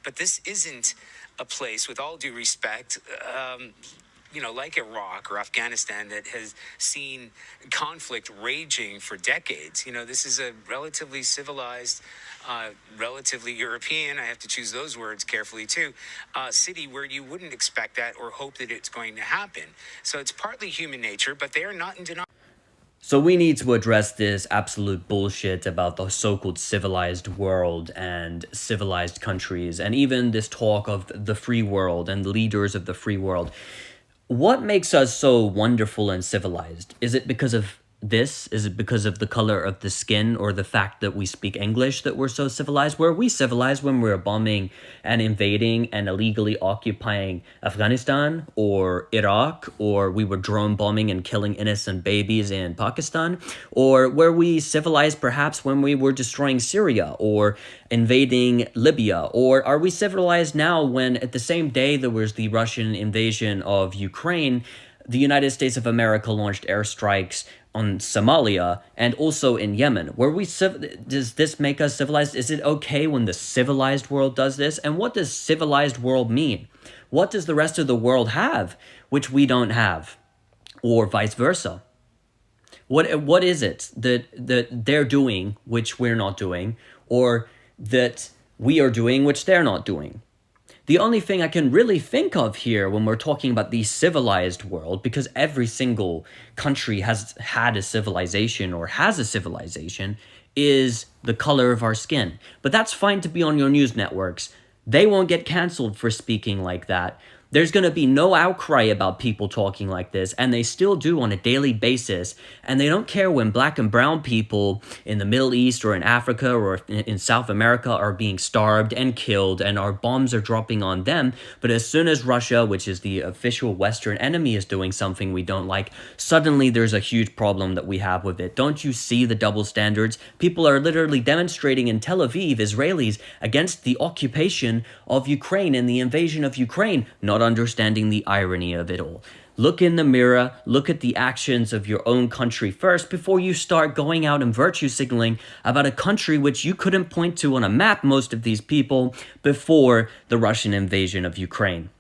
But this isn't a place, with all due respect, like Iraq or Afghanistan, that has seen conflict raging for decades. This is a relatively civilized, relatively European, I have to choose those words carefully too, city where you wouldn't expect that or hope that it's going to happen. So it's partly human nature, but they are not in denial. So we need to address this absolute bullshit about the so-called civilized world and civilized countries, and even this talk of the free world and leaders of the free world. What makes us so wonderful and civilized? Is it because of this? Is it because of the color of the skin or the fact that we speak English that we're so civilized? Were we civilized when we were bombing and invading and illegally occupying Afghanistan or Iraq, or we were drone bombing and killing innocent babies in Pakistan? Or were we civilized perhaps when we were destroying Syria or invading Libya? Or are we civilized now when at the same day there was the Russian invasion of Ukraine, the United States of America launched airstrikes on Somalia and also in Yemen? Does this make us civilized? Is it okay when the civilized world does this? And what does civilized world mean? What does the rest of the world have which we don't have? Or vice versa? What is it that they're doing which we're not doing, or that we are doing which they're not doing? The only thing I can really think of here when we're talking about the civilized world, because every single country has had a civilization or has a civilization, is the color of our skin. But that's fine to be on your news networks. They won't get canceled for speaking like that. There's going to be no outcry about people talking like this, and they still do on a daily basis. And they don't care when black and brown people in the Middle East or in Africa or in South America are being starved and killed and our bombs are dropping on them. But as soon as Russia, which is the official Western enemy, is doing something we don't like, suddenly there's a huge problem that we have with it. Don't you see the double standards? People are literally demonstrating in Tel Aviv, Israelis, against the occupation of Ukraine and the invasion of Ukraine, not understanding the irony of it all. Look in the mirror, look at the actions of your own country first before you start going out and virtue signaling about a country which you couldn't point to on a map, most of these people, before the Russian invasion of Ukraine.